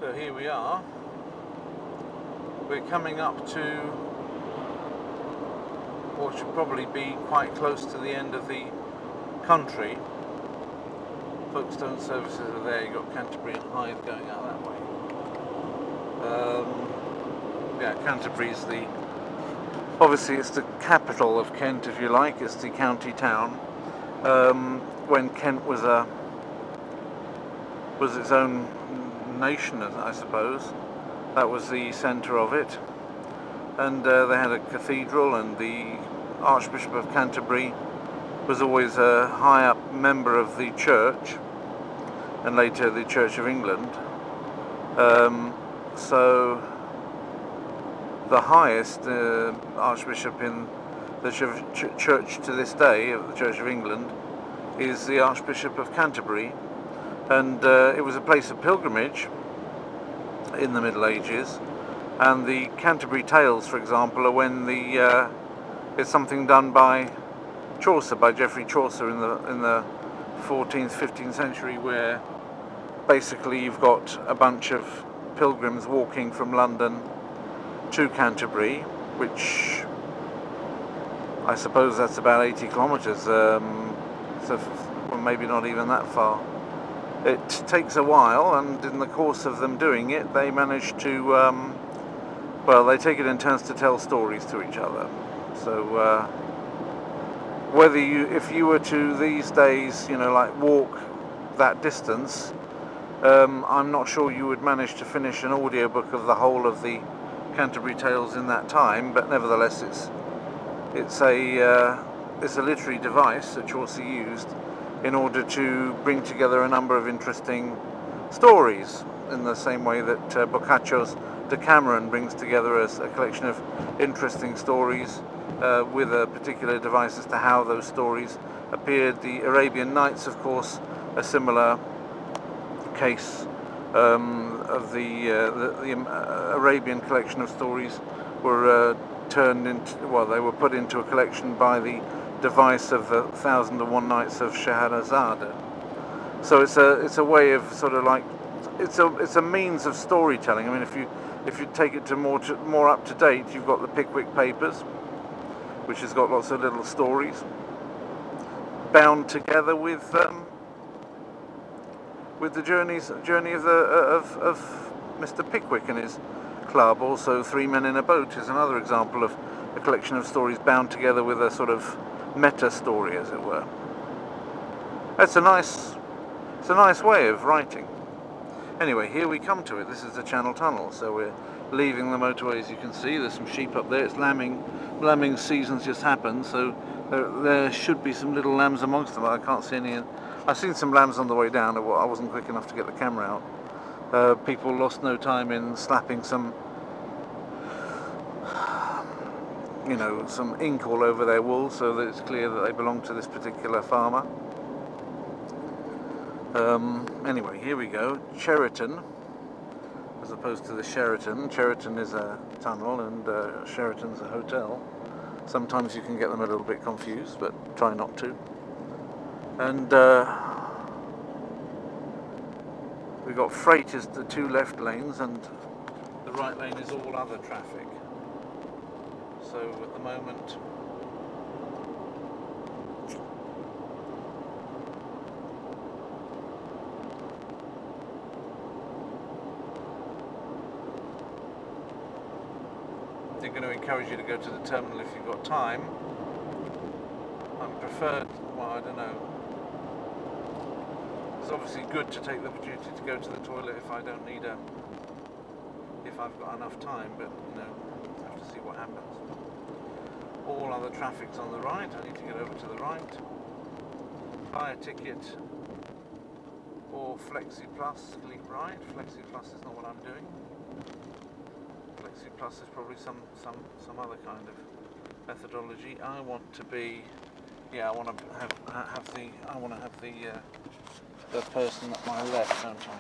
So here we are. We're coming up to what should probably be quite close to the end of the country. Folkestone services are there. You've got Canterbury and Hythe going out that way. Yeah, Canterbury's obviously it's the capital of Kent, if you like. It's the county town. When Kent was its own nation, I suppose, that was the centre of it. And they had a cathedral, and the Archbishop of Canterbury was always a high up member of the church, and later the Church of England. So the highest Archbishop in the church to this day, of the Church of England, is the Archbishop of Canterbury, and it was a place of pilgrimage in the Middle Ages. And the Canterbury Tales, for example, are when it's something done by Chaucer, by Geoffrey Chaucer in the 14th, 15th century, where basically you've got a bunch of pilgrims walking from London to Canterbury, which I suppose that's about 80 kilometres, so well, maybe not even that far. It takes a while, and in the course of them doing it, they manage to, they take it in turns to tell stories to each other. So if you were to these days, walk that distance, I'm not sure you would manage to finish an audiobook of the whole of the Canterbury Tales in that time, but nevertheless it's a literary device that Chaucer used in order to bring together a number of interesting stories, in the same way that Boccaccio's Decameron brings together a collection of interesting stories with a particular device as to how those stories appeared. The Arabian Nights, of course, a similar case of the Arabian collection of stories were they were put into a collection by the device of the 1001 Nights of Scheherazade. So it's a way of sort of like it's a means of storytelling. I mean, if you take it to more up to date, you've got the Pickwick Papers, which has got lots of little stories bound together with the journey of Mr. Pickwick and his club. Also, Three Men in a Boat is another example of a collection of stories bound together with a sort of meta story, as it were. It's a nice way of writing. Anyway, here we come to it. This is the Channel Tunnel, so we're leaving the motorway. As you can see, there's some sheep up there. It's lambing season's just happened, so there should be some little lambs amongst them. I can't see any. I've seen some lambs on the way down. I wasn't quick enough to get the camera out. People lost no time in slapping some ink all over their wool, so that it's clear that they belong to this particular farmer. Anyway, here we go. Cheriton, as opposed to the Sheraton. Cheriton is a tunnel, and Sheraton's a hotel. Sometimes you can get them a little bit confused, but try not to. And we've got freight is the two left lanes, and the right lane is all other traffic. So at the moment, they're going to encourage you to go to the terminal if you've got time. I'm preferred, I don't know. It's obviously good to take the opportunity to go to the toilet if I've got enough time, but I have to see what happens. All other traffic's on the right. I need to get over to the right. Buy a ticket or Flexi Plus, leap right. Flexi Plus is not what I'm doing. Flexi Plus is probably some other kind of methodology. I want to be, I want to have the person at my left, don't I?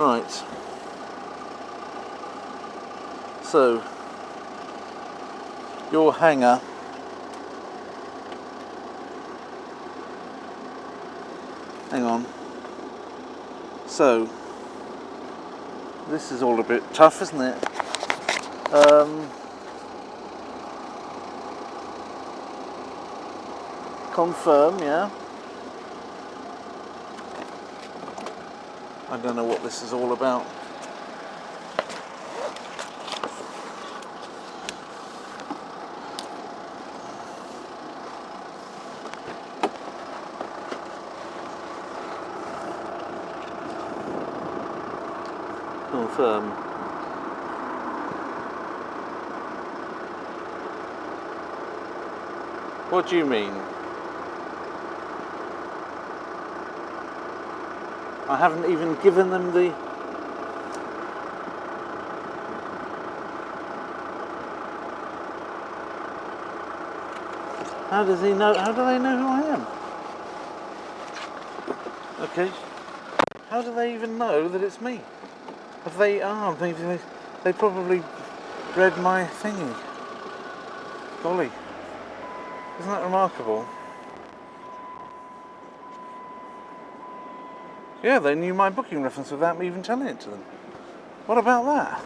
Right. So, your hanger hang on. So, this is all a bit tough, isn't it? Confirm, yeah. I don't know what this is all about. Confirm. What do you mean? I haven't even given them the... How does he know? How do they know who I am? Okay. How do they even know that it's me? If they are, they probably read my thingy. Golly. Isn't that remarkable? Yeah, they knew my booking reference without me even telling it to them. What about that?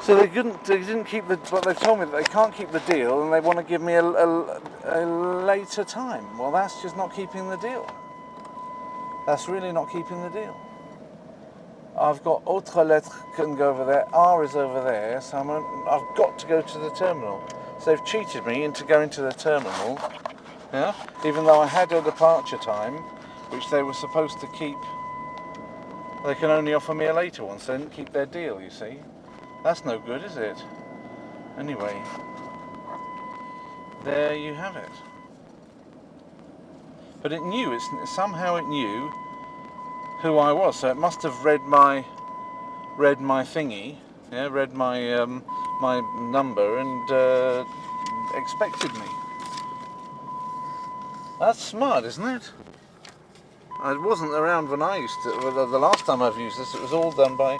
So they didn't keep the, but they've told me that they can't keep the deal and they want to give me a later time. Well, that's just not keeping the deal. That's really not keeping the deal. I've got autre lettre can go over there, R is over there, so I've got to go to the terminal. So they've cheated me into going to the terminal, yeah? Even though I had a departure time, which they were supposed to keep. They can only offer me a later one, so they didn't keep their deal, you see. That's no good, is it? Anyway, there you have it. But it knew, somehow it knew who I was, so it must have read my thingy, yeah, read my my number and expected me. That's smart, isn't it? I wasn't around when I used to. The last time I've used this, it was all done by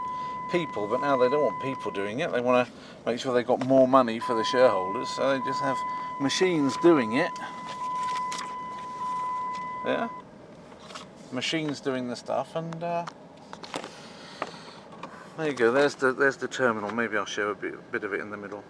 people, but now they don't want people doing it. They want to make sure they've got more money for the shareholders, so they just have machines doing it. Yeah, machines doing the stuff, and there you go. There's the terminal. Maybe I'll show a bit of it in the middle.